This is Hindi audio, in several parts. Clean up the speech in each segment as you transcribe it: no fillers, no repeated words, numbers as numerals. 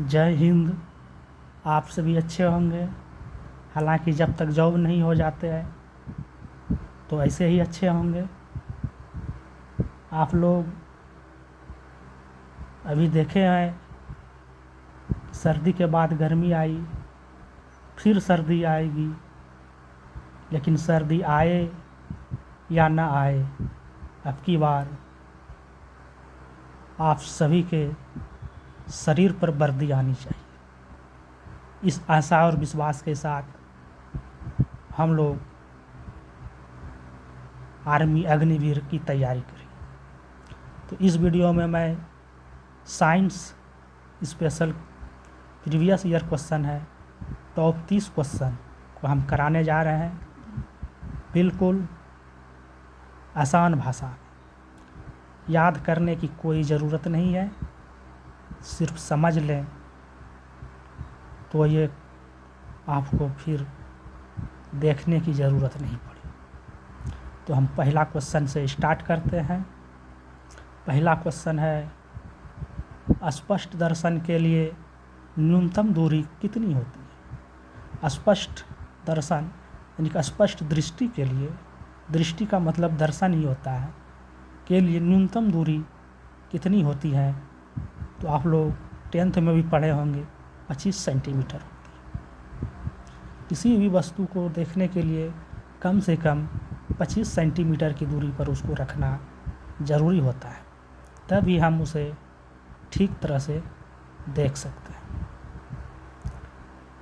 जय हिंद। आप सभी अच्छे होंगे। हालांकि जब तक जॉब नहीं हो जाते हैं तो ऐसे ही अच्छे होंगे। आप लोग अभी देखे हैं, सर्दी के बाद गर्मी आई, फिर सर्दी आएगी। लेकिन सर्दी आए या ना आए, अब की बार आप सभी के शरीर पर वर्दी आनी चाहिए। इस आशा और विश्वास के साथ हम लोग आर्मी अग्निवीर की तैयारी करें। तो इस वीडियो में मैं science special previous year question है, टॉप 30 क्वेश्चन को हम कराने जा रहे हैं। बिल्कुल आसान भाषा में, याद करने की कोई ज़रूरत नहीं है, सिर्फ समझ लें तो ये आपको फिर देखने की ज़रूरत नहीं पड़ी। तो हम पहला क्वेश्चन से स्टार्ट करते हैं। पहला क्वेश्चन है, स्पष्ट दर्शन के लिए न्यूनतम दूरी कितनी होती है? स्पष्ट दर्शन यानी कि स्पष्ट दृष्टि के लिए, दृष्टि का मतलब दर्शन ही होता है, के लिए न्यूनतम दूरी कितनी होती है? तो आप लोग 10th में भी पढ़े होंगे, 25 सेंटीमीटर होती है। किसी भी वस्तु को देखने के लिए कम से कम 25 सेंटीमीटर की दूरी पर उसको रखना ज़रूरी होता है, तभी हम उसे ठीक तरह से देख सकते हैं।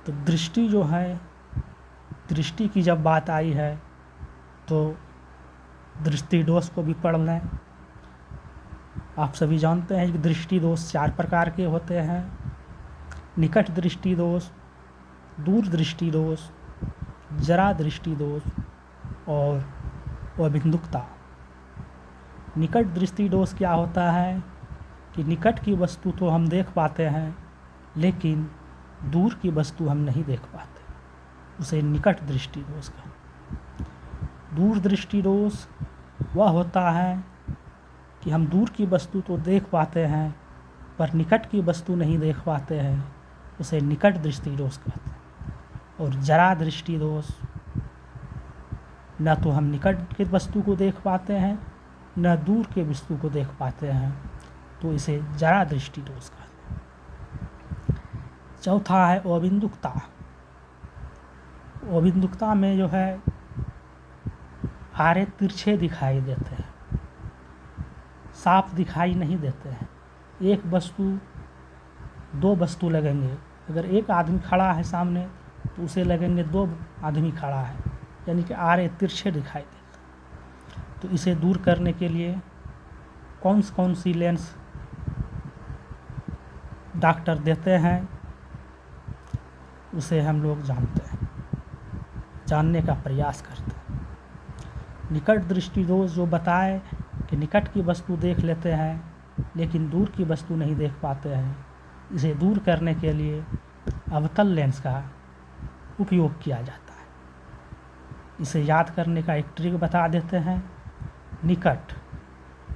तो दृष्टि जो है, दृष्टि की जब बात आई है तो दृष्टि दोष को भी पढ़ लें। आप सभी जानते हैं कि दृष्टि दोष 4 प्रकार के होते हैं: निकट दृष्टि दोष, दूर दृष्टि दोष, जरा दृष्टि दोष और अबिंदुकता। निकट दृष्टि दोष क्या होता है कि निकट की वस्तु तो हम देख पाते हैं, लेकिन दूर की वस्तु हम नहीं देख पाते, उसे निकट दृष्टि दोष कहते हैं। दूर दृष्टि दोष वह होता है कि हम दूर की वस्तु तो देख पाते हैं पर निकट की वस्तु नहीं देख पाते हैं, उसे निकट दृष्टि दोष कहते हैं। और जरा दृष्टि दोष, न तो हम निकट की वस्तु को देख पाते हैं न दूर के वस्तु को देख पाते हैं, तो इसे जरा दृष्टि दोष कहते हैं। चौथा है अबिंदुकता। अबिंदुकता में जो है आरे तिरछे दिखाई देते हैं, साफ दिखाई नहीं देते हैं। एक वस्तु, दो वस्तु लगेंगे, अगर एक आदमी खड़ा है सामने तो उसे लगेंगे 2 आदमी खड़ा है, यानी कि आरे तिरछे दिखाई देते हैं। तो इसे दूर करने के लिए कौन सी लेंस डॉक्टर देते हैं, उसे हम लोग जानते हैं, जानने का प्रयास करते हैं। निकट दृष्टि दोष जो बताए कि निकट की वस्तु देख लेते हैं लेकिन दूर की वस्तु नहीं देख पाते हैं, इसे दूर करने के लिए अवतल लेंस का उपयोग किया जाता है। इसे याद करने का एक ट्रिक बता देते हैं। निकट,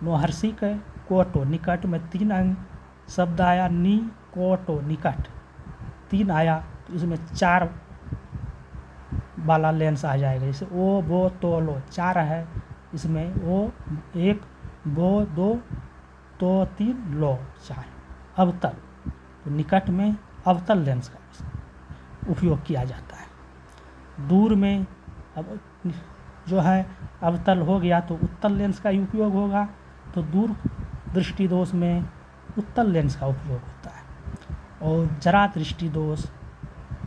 नोहर्षि के कोटो, निकट में 3 अंग शब्द आया, नी कोटो निकट 3 आया, तो इसमें 4 वाला लेंस आ जाएगा। जैसे ओ बो तो लो 4 है, इसमें ओ 1 बो 2 तो 3 लो 4, अवतल। तो निकट में अवतल लेंस का उपयोग किया जाता है। दूर में अब जो है अवतल हो गया तो उत्तल लेंस का ही उपयोग होगा, तो दूर दृष्टि दोष में उत्तल लेंस का उपयोग होता है। और जरा दृष्टि दोष,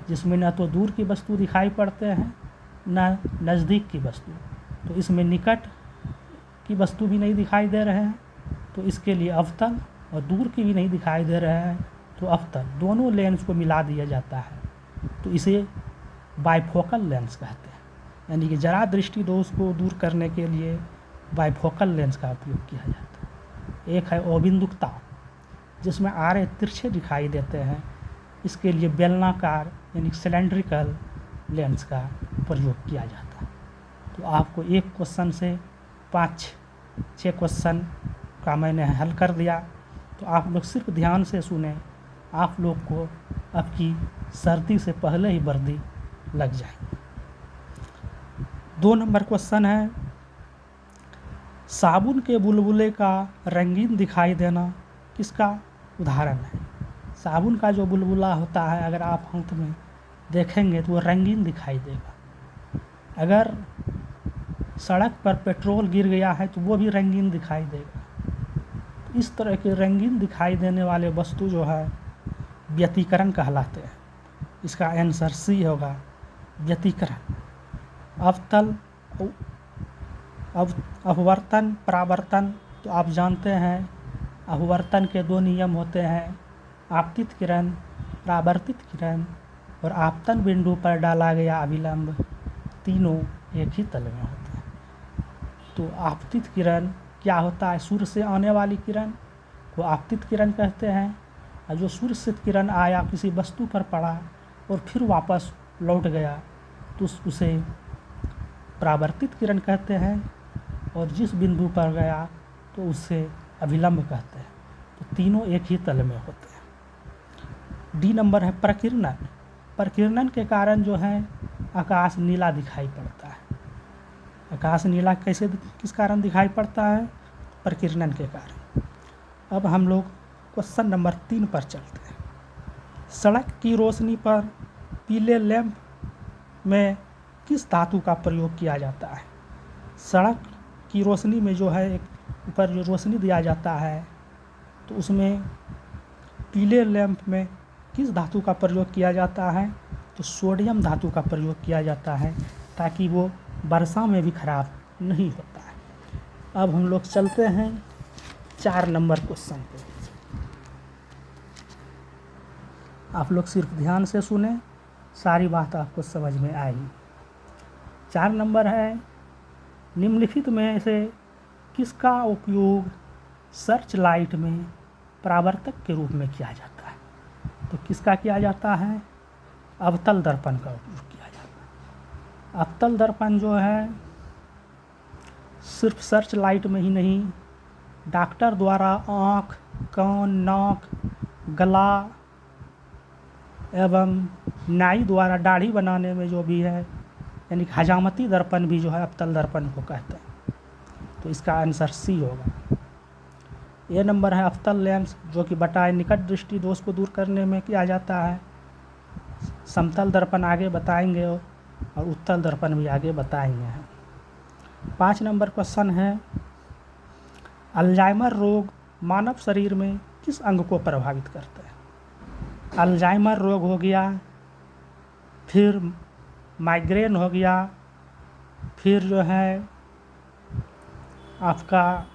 जिसमें न तो दूर की वस्तु दिखाई पड़ते हैं न नज़दीक की वस्तु, तो इसमें निकट की वस्तु भी नहीं दिखाई दे रहे हैं, तो इसके लिए अवतल, और दूर की भी नहीं दिखाई दे रहे हैं तो अवतल, दोनों लेंस को मिला दिया जाता है, तो इसे बाइफोकल लेंस कहते हैं। यानी कि जरा दृष्टि दोष को दूर करने के लिए बाइफोकल लेंस का उपयोग किया जाता है। एक है अबिंदुकता, जिसमें आरे तिरछे दिखाई देते हैं, इसके लिए बेलनाकार यानी सिलेंड्रिकल लेंस का प्रयोग किया जाता है। तो आपको एक क्वेश्चन से 5-6 क्वेश्चन का मैंने हल कर दिया, तो आप लोग सिर्फ ध्यान से सुने आप लोग को आपकी सर्दी से पहले ही वर्दी लग जाएगी। 2 नंबर क्वेश्चन है, साबुन के बुलबुले का रंगीन दिखाई देना किसका उदाहरण है? साबुन का जो बुलबुला होता है अगर आप हाथ में देखेंगे तो वो रंगीन दिखाई देगा। अगर सड़क पर पेट्रोल गिर गया है तो वो भी रंगीन दिखाई देगा। तो इस तरह के रंगीन दिखाई देने वाले वस्तु जो है व्यतिकरण कहलाते हैं। इसका आंसर सी होगा, व्यतिकरण। अवतल, अपवर्तन, परावर्तन तो आप जानते हैं अपवर्तन के 2 नियम होते हैं, आपतित किरण, परावर्तित किरण और आपतन बिंदु पर डाला गया अभिलंब, तीनों एक ही तल में होते हैं। तो आपतित किरण क्या होता है? सूर्य से आने वाली किरण को आपतित किरण कहते हैं, और जो सूर्य से किरण आया किसी वस्तु पर पड़ा और फिर वापस लौट गया तो उसे परावर्तित किरण कहते हैं, और जिस बिंदु पर गया तो उसे अभिलंब कहते हैं। तो तीनों एक ही तल में होते हैं। डी नंबर है प्रकीर्णन। प्रकीर्णन के कारण जो है आकाश नीला दिखाई पड़ता है। आकाश नीला कैसे, किस कारण दिखाई पड़ता है? प्रकीर्णन के कारण। अब हम लोग क्वेश्चन नंबर 3 पर चलते हैं। सड़क की रोशनी पर पीले लैंप में किस धातु का प्रयोग किया जाता है? सड़क की रोशनी में जो है एक ऊपर जो रोशनी दिया जाता है तो उसमें पीले लैंप में किस धातु का प्रयोग किया जाता है? तो सोडियम धातु का प्रयोग किया जाता है, ताकि वो वर्षा में भी खराब नहीं होता है। अब हम लोग चलते हैं 4 नंबर क्वेश्चन पे। आप लोग सिर्फ ध्यान से सुने, सारी बात आपको समझ में आएगी। 4 नंबर है, निम्नलिखित में से किसका उपयोग सर्च लाइट में परावर्तक के रूप में किया जाता है? तो किसका किया जाता है? अवतल दर्पण का उपयोग किया जाता है। अवतल दर्पण जो है सिर्फ सर्च लाइट में ही नहीं, डॉक्टर द्वारा आँख, कान, नाक, गला एवं नाई द्वारा दाढ़ी बनाने में जो भी है, यानी कि हजामती दर्पण भी जो है अवतल दर्पण को कहते हैं। तो इसका आंसर सी होगा। ये नंबर है अवतल लेंस, जो कि बटाए निकट दृष्टि दोष को दूर करने में किया जाता है। समतल दर्पण आगे बताएंगे और उत्तल दर्पण भी आगे बताएंगे। 5 नंबर क्वेश्चन है, अल्जाइमर रोग मानव शरीर में किस अंग को प्रभावित करता है? अल्जाइमर रोग हो गया, फिर माइग्रेन हो गया, फिर जो है आपका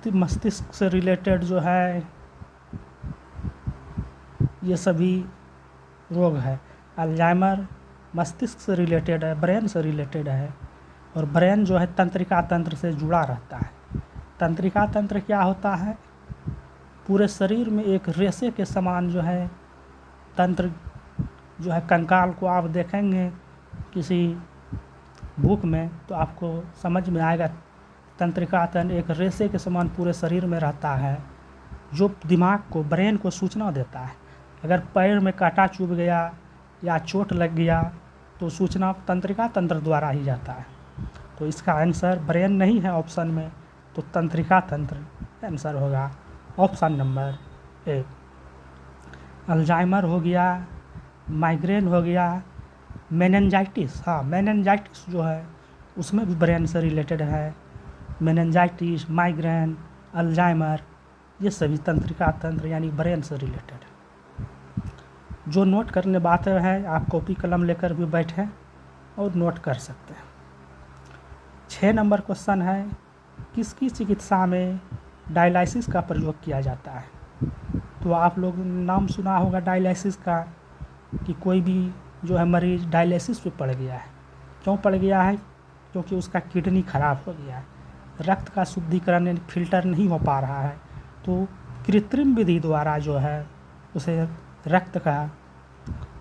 मस्तिष्क से रिलेटेड जो है ये सभी रोग है। अल्जाइमर मस्तिष्क से रिलेटेड है, ब्रेन से रिलेटेड है, और ब्रेन जो है तंत्रिका तंत्र से जुड़ा रहता है। तंत्रिका तंत्र क्या होता है? पूरे शरीर में एक रेशे के समान जो है तंत्र जो है, कंकाल को आप देखेंगे किसी बुक में तो आपको समझ में आएगा। तंत्रिका तंत्र एक रेशे के समान पूरे शरीर में रहता है, जो दिमाग को, ब्रेन को सूचना देता है। अगर पैर में कांटा चुभ गया या चोट लग गया तो सूचना तंत्रिका तंत्र द्वारा ही जाता है। तो इसका आंसर ब्रेन नहीं है ऑप्शन में, तो तंत्रिका तंत्र आंसर होगा ऑप्शन नंबर 1। अल्जाइमर हो गया, माइग्रेन हो गया, मेनिंजाइटिस, हाँ मेनिंजाइटिस जो है उसमें भी ब्रेन से रिलेटेड है। मेनिंजाइटिस, माइग्रेन, अल्जाइमर ये सभी तंत्रिका तंत्र यानी ब्रेन से रिलेटेड है। जो नोट करने बात है आप कॉपी कलम लेकर भी बैठें और नोट कर सकते हैं। 6 नंबर क्वेश्चन है, किसकी चिकित्सा में डायलिसिस का प्रयोग किया जाता है? तो आप लोग नाम सुना होगा डायलिसिस का, कि कोई भी जो है मरीज़ डायलिसिस पे पड़ गया है। क्यों पड़ गया है? क्योंकि उसका किडनी खराब हो गया है, रक्त का शुद्धिकरण यानी फिल्टर नहीं हो पा रहा है। तो कृत्रिम विधि द्वारा जो है उसे रक्त का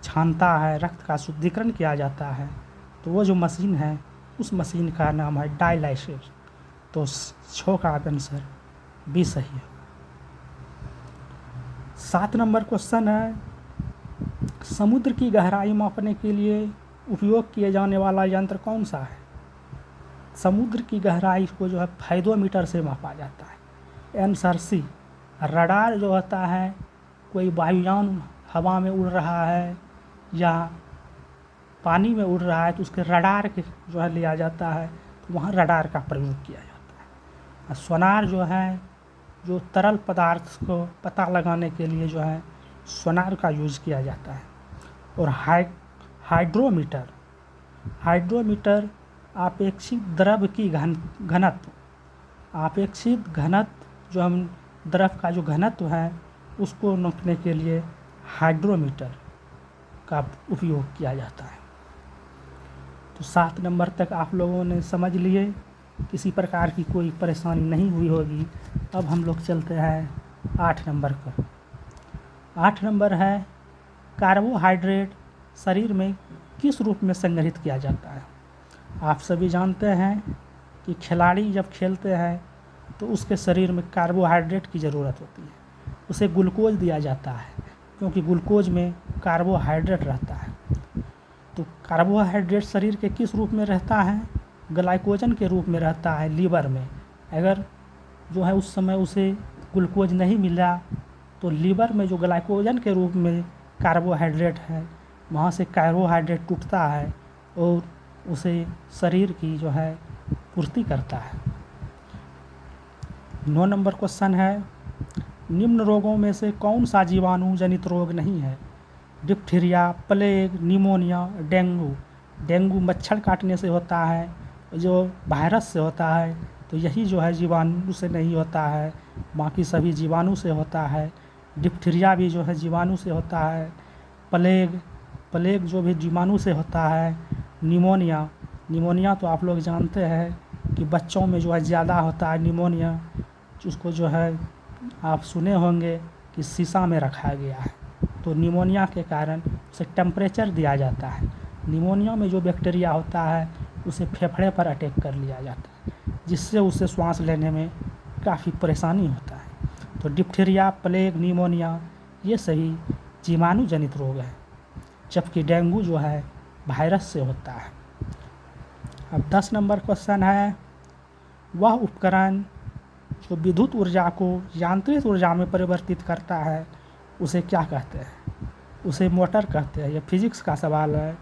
छानता है, रक्त का शुद्धिकरण किया जाता है। तो वो जो मशीन है उस मशीन का नाम है डायलिसिस। तो 6 का आंसर भी सही है। 7 नंबर क्वेश्चन है, समुद्र की गहराई मापने के लिए उपयोग किए जाने वाला यंत्र कौन सा है? समुद्र की गहराई को जो है फाइडोमीटर से मापा जाता है। Answer C. रडार जो होता है, कोई वायुयान हवा में उड़ रहा है या पानी में उड़ रहा है तो उसके रडार के जो है लिया जाता है, तो वहाँ रडार का प्रयोग किया जाता है। और सोनार जो है, जो तरल पदार्थ को पता लगाने के लिए जो है सोनार का यूज़ किया जाता है। और हाइड्रोमीटर आपेक्षिक द्रव की आपेक्षित घनत्व जो हम द्रव का जो घनत्व है उसको नापने के लिए हाइड्रोमीटर का उपयोग किया जाता है। तो 7 नंबर तक आप लोगों ने समझ लिए, किसी प्रकार की कोई परेशानी नहीं हुई होगी। अब हम लोग चलते हैं 8 नंबर पर। 8 नंबर है, कार्बोहाइड्रेट शरीर में किस रूप में संग्रहित किया जाता है? आप सभी जानते हैं कि खिलाड़ी जब खेलते हैं तो उसके शरीर में कार्बोहाइड्रेट की ज़रूरत होती है, उसे ग्लूकोज दिया जाता है क्योंकि ग्लूकोज में कार्बोहाइड्रेट रहता है। तो कार्बोहाइड्रेट शरीर के किस रूप में रहता है? ग्लाइकोजन के रूप में रहता है लीवर में। अगर जो है उस समय उसे ग्लूकोज नहीं मिला तो लीवर में जो ग्लाइकोजन के रूप में कार्बोहाइड्रेट है, वहाँ से कार्बोहाइड्रेट टूटता है और उसे शरीर की जो है पूर्ति करता है। 9 नंबर क्वेश्चन है, निम्न रोगों में से कौन सा जीवाणु जनित रोग नहीं है? Diphtheria, plague, pneumonia, dengue. Dengue मच्छर काटने से होता है, जो वायरस से होता है, तो यही जो है जीवाणु से नहीं होता है, बाकी सभी जीवाणु से होता है। डिप्थीरिया भी जो है जीवाणु से होता है। प्लेग जो भी जीवाणु से होता है। निमोनिया तो आप लोग जानते हैं कि बच्चों में जो है ज़्यादा होता है निमोनिया, उसको जो है आप सुने होंगे कि शीशा में रखा गया है, तो निमोनिया के कारण उसे टेम्परेचर दिया जाता है। निमोनिया में जो बैक्टीरिया होता है उसे फेफड़े पर अटैक कर लिया जाता है, जिससे उसे श्वास लेने में काफ़ी परेशानी होता है। तो डिप्थीरिया, प्लेग, निमोनिया ये सही जीवाणु जनित रोग है, जबकि डेंगू जो है वायरस से होता है। अब 10 नंबर क्वेश्चन है, वह उपकरण जो विद्युत ऊर्जा को यांत्रिक ऊर्जा में परिवर्तित करता है उसे क्या कहते हैं? उसे मोटर कहते हैं। यह फिजिक्स का सवाल है।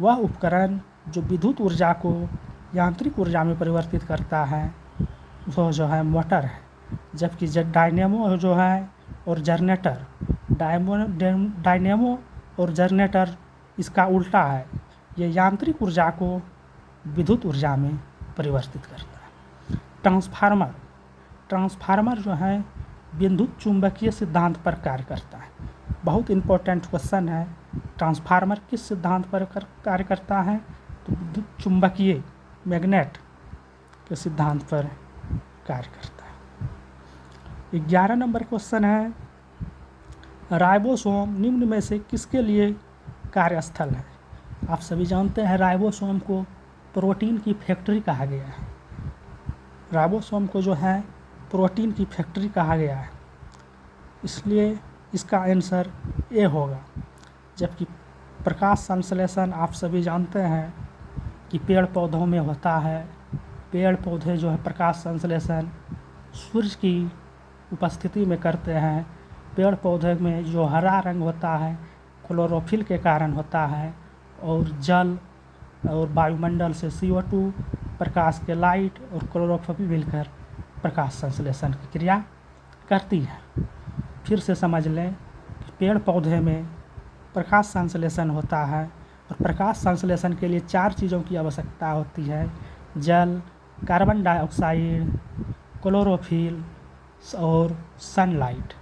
वह उपकरण जो विद्युत ऊर्जा को यांत्रिक ऊर्जा में परिवर्तित करता है वो जो है मोटर है, जबकि डायनेमो जो है और जनरेटर, डायनेमो और जनरेटर इसका उल्टा है, ये यांत्रिक ऊर्जा को विद्युत ऊर्जा में परिवर्तित करता है। ट्रांसफार्मर जो है विद्युत चुंबकीय सिद्धांत पर कार्य करता है। बहुत इम्पोर्टेंट क्वेश्चन है, ट्रांसफार्मर किस सिद्धांत पर कार्य करता है? तो विद्युत चुंबकीय मैग्नेट के सिद्धांत पर कार्य करता है। 11 नंबर क्वेश्चन है, राइबोसोम निम्न में से किसके लिए कार्यस्थल है? आप सभी जानते हैं राइबोसोम को प्रोटीन की फैक्ट्री कहा गया है। राइबोसोम को जो है प्रोटीन की फैक्ट्री कहा गया है, इसलिए इसका आंसर ए होगा। जबकि प्रकाश संश्लेषण आप सभी जानते हैं कि पेड़ पौधों में होता है। पेड़ पौधे जो है प्रकाश संश्लेषण सूर्य की उपस्थिति में करते हैं। पेड़ पौधे में जो हरा रंग होता है क्लोरोफिल के कारण होता है, और जल और वायुमंडल से CO2 प्रकाश के लाइट और क्लोरोफिल मिलकर प्रकाश संश्लेषण की क्रिया करती है। फिर से समझ लें कि पेड़ पौधे में प्रकाश संश्लेषण होता है, और प्रकाश संश्लेषण के लिए 4 चीज़ों की आवश्यकता होती है: जल, कार्बन डाइऑक्साइड, क्लोरोफिल और सनलाइट।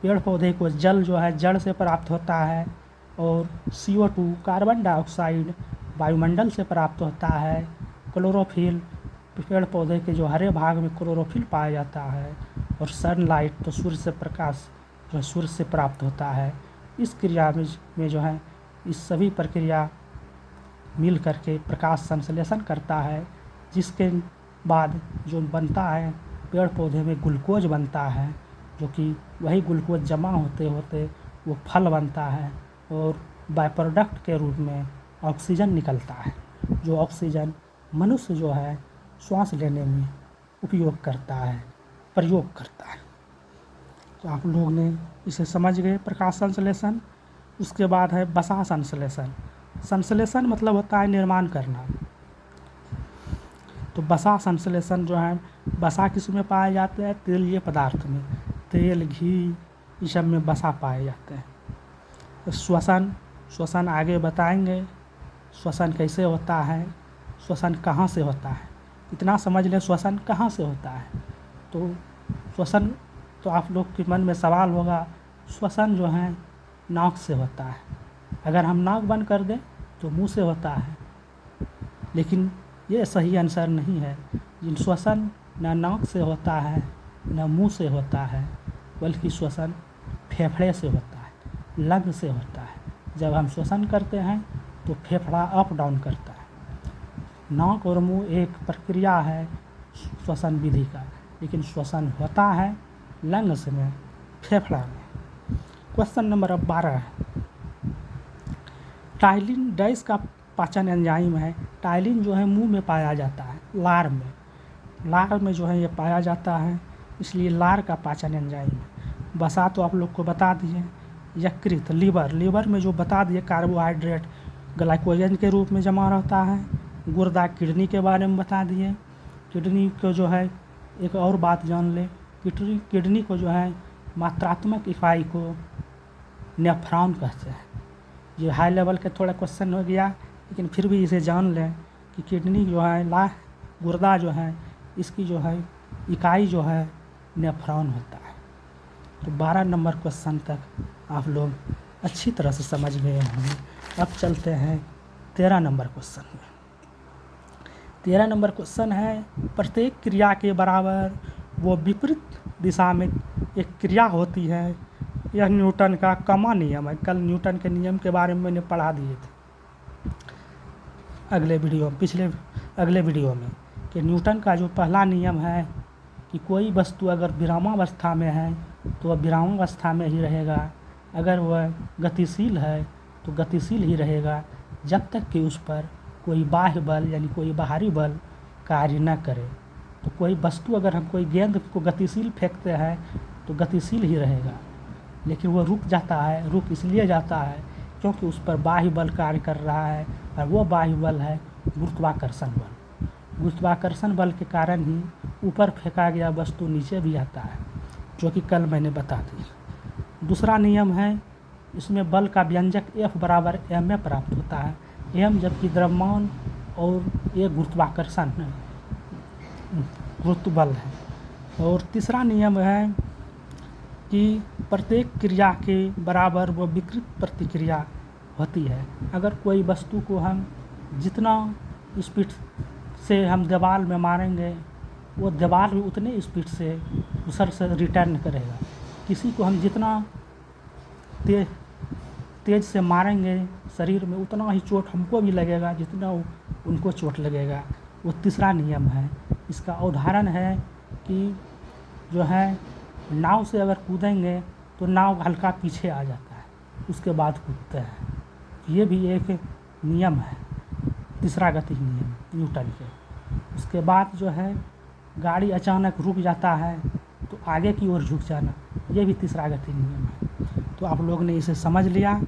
पेड़ पौधे को जल जो है जड़ से प्राप्त होता है, और CO2 कार्बन डाइऑक्साइड वायुमंडल से प्राप्त होता है। क्लोरोफिल पेड़ पौधे के जो हरे भाग में क्लोरोफिल पाया जाता है, और सनलाइट तो सूर्य से प्रकाश जो सूर्य से प्राप्त होता है। इस क्रिया में जो है इस सभी प्रक्रिया मिल करके प्रकाश संश्लेषण करता है, जिसके बाद जो बनता है पेड़ पौधे में ग्लूकोज बनता है, जो कि वही ग्लूकोज जमा होते होते वो फल बनता है और बाय प्रोडक्ट के रूप में ऑक्सीजन निकलता है, जो ऑक्सीजन मनुष्य जो है श्वास लेने में उपयोग करता है, प्रयोग करता है। तो आप लोग ने इसे समझ गए, प्रकाश संश्लेषण। उसके बाद है वसा संश्लेषण। संश्लेषण मतलब होता है निर्माण करना। तो वसा संश्लेषण जो है, वसा किस में पाए जाते हैं? तेलीय पदार्थ में, तेल, घी, इस सब में वसा पाए जाते हैं। तो श्वसन आगे बताएंगे, श्वसन कैसे होता है, श्वसन कहाँ से होता है, इतना समझ लें श्वसन कहाँ से होता है। तो श्वसन, तो आप लोग के मन में सवाल होगा, श्वसन जो है नाक से होता है, अगर हम नाक बंद कर दें तो मुंह से होता है, लेकिन ये सही आंसर नहीं है। श्वसन न नाक से होता है न मुंह से होता है, बल्कि श्वसन फेफड़े से होता है, लंग से होता है। जब हम श्वसन करते हैं तो फेफड़ा अप डाउन करता है। नाक और मुंह एक प्रक्रिया है श्वसन विधि का, लेकिन श्वसन होता है लंग्स में, फेफड़ा में। क्वेश्चन नंबर 12 है, टाइलिन डैश का पाचन एंजाइम है। टाइलिन जो है मुंह में पाया जाता है, लार में, लार में जो है ये पाया जाता है, इसलिए लार का पाचन एंजाइम है। वसा तो आप लोग को बता दिए। यकृत, लीवर में जो बता दिए कार्बोहाइड्रेट ग्लाइकोजन के रूप में जमा रहता है। गुर्दा, किडनी के बारे में बता दिए। किडनी को जो है एक और बात जान ले, किडनी को जो है मात्रात्मक इकाई को नेफ्रॉन कहते हैं। ये हाई लेवल के थोड़ा क्वेश्चन हो गया, लेकिन फिर भी इसे जान लें कि किडनी जो है, गुर्दा जो है, इसकी जो है इकाई जो है नेफ्रॉन होता है। तो 12 नंबर क्वेश्चन तक आप लोग अच्छी तरह से समझ गए होंगे। अब चलते हैं 13 नंबर क्वेश्चन में। 13 नंबर क्वेश्चन है, प्रत्येक क्रिया के बराबर वो विपरीत दिशा में एक क्रिया होती है। यह न्यूटन का कमा नियम है। कल न्यूटन के नियम के बारे में मैंने पढ़ा दिए थे अगले वीडियो में, कि न्यूटन का जो पहला नियम है कि कोई वस्तु अगर विरामावस्था में है तो वह विरामावस्था में ही रहेगा, अगर वह गतिशील है तो गतिशील ही रहेगा, जब तक कि उस पर कोई बाह्य बल यानी कोई बाहरी बल कार्य न करे। तो कोई वस्तु, अगर हम कोई गेंद को गतिशील फेंकते हैं तो गतिशील ही रहेगा, लेकिन वो रुक जाता है। रुक इसलिए जाता है क्योंकि उस पर बाह्य बल कार्य कर रहा है, और वो बाह्य बल है गुरुत्वाकर्षण बल। गुरुत्वाकर्षण बल के कारण ही ऊपर फेंका गया वस्तु नीचे भी आता है, जो कि कल मैंने बता दी। दूसरा नियम है, इसमें बल का व्यंजक F बराबर ma प्राप्त होता है। m जबकि द्रव्यमान और ये गुरुत्वाकर्षण है, गुरुत्व बल है। और तीसरा नियम है कि प्रत्येक क्रिया के बराबर वो विकृत प्रतिक्रिया होती है। अगर कोई वस्तु को हम जितना स्पीड से हम दीवार में मारेंगे, वो दीवार भी उतने स्पीड से उछल से रिटर्न करेगा। किसी को हम जितना तेज से मारेंगे शरीर में, उतना ही चोट हमको भी लगेगा जितना उनको चोट लगेगा। वो तीसरा नियम है। इसका उदाहरण है कि जो है नाव से अगर कूदेंगे तो नाव हल्का पीछे आ जाता है, उसके बाद कूदते हैं। ये भी एक नियम है, तीसरा गति नियम न्यूटन के। उसके बाद जो है गाड़ी अचानक रुक जाता है तो आगे की ओर झुक जाना, ये भी तीसरा गति नियम है। तो आप लोग ने इसे समझ लिया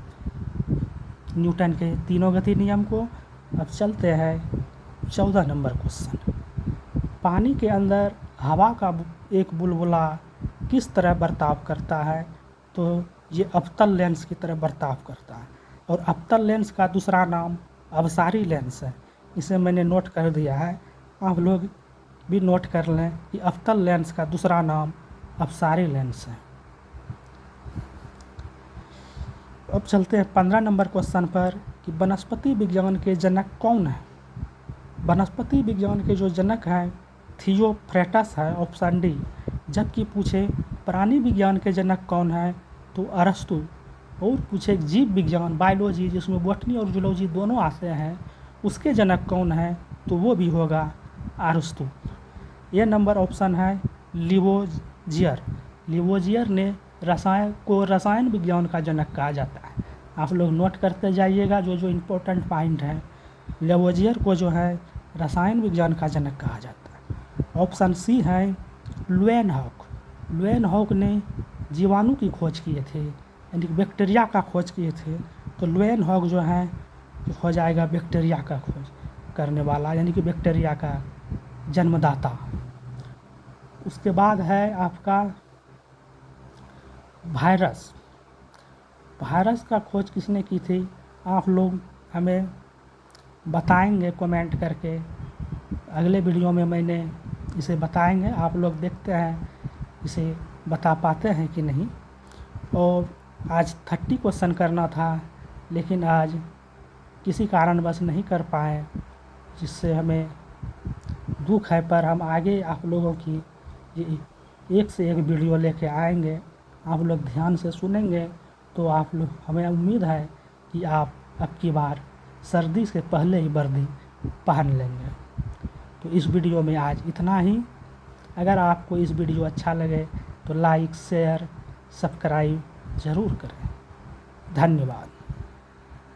न्यूटन के तीनों गति नियम को। अब चलते हैं 14 नंबर क्वेश्चन। पानी के अंदर हवा का एक बुलबुला किस तरह बर्ताव करता है? तो ये अवतल लेंस की तरह बर्ताव करता है, और अवतल लेंस का दूसरा नाम अवसारी लेंस है। इसे मैंने नोट कर दिया है, आप लोग भी नोट कर लें कि अवतल लेंस का दूसरा नाम अवसारी लेंस है। अब चलते हैं 15 नंबर क्वेश्चन पर कि वनस्पति विज्ञान के जनक कौन है? वनस्पति विज्ञान के जो जनक हैं थियोफ्रेटस है, ऑप्शन डी। जबकि पूछे प्राणी विज्ञान के जनक कौन है तो अरस्तु। और पूछे जीव विज्ञान बायोलॉजी, जिसमें बॉटनी और जूलॉजी दोनों आते हैं, उसके जनक कौन है तो वो भी होगा अरस्तु। ये नंबर ऑप्शन है लिवोजियर। लिवोजियर ने रसायन विज्ञान का जनक कहा जाता है। आप लोग नोट करते जाइएगा जो इम्पोर्टेंट पॉइंट है। लिवोजियर को जो है रसायन विज्ञान का जनक कहा जाता है। ऑप्शन सी है लुएनहॉक। लुएनहॉक ने जीवाणु की खोज किए थे, यानी कि बैक्टीरिया का खोज किए थे। तो लुएनहॉक जो है हो जाएगा बैक्टीरिया का खोज करने वाला, यानी कि बैक्टीरिया का जन्मदाता। उसके बाद है आपका वायरस। वायरस का खोज किसने की थी? आप लोग हमें बताएंगे कमेंट करके। अगले वीडियो में मैंने इसे बताएंगे, आप लोग देखते हैं इसे बता पाते हैं कि नहीं। और आज 30 क्वेश्चन करना था, लेकिन आज किसी कारणवश नहीं कर पाए, जिससे हमें दुख है। पर हम आगे आप लोगों की ये एक से एक वीडियो लेके आएंगे। आप लोग ध्यान से सुनेंगे तो आप लोग, हमें उम्मीद है कि आप अब की बार सर्दी से पहले ही वर्दी पहन लेंगे। तो इस वीडियो में आज इतना ही। अगर आपको इस वीडियो अच्छा लगे तो लाइक, शेयर, सब्सक्राइब ज़रूर करें। धन्यवाद।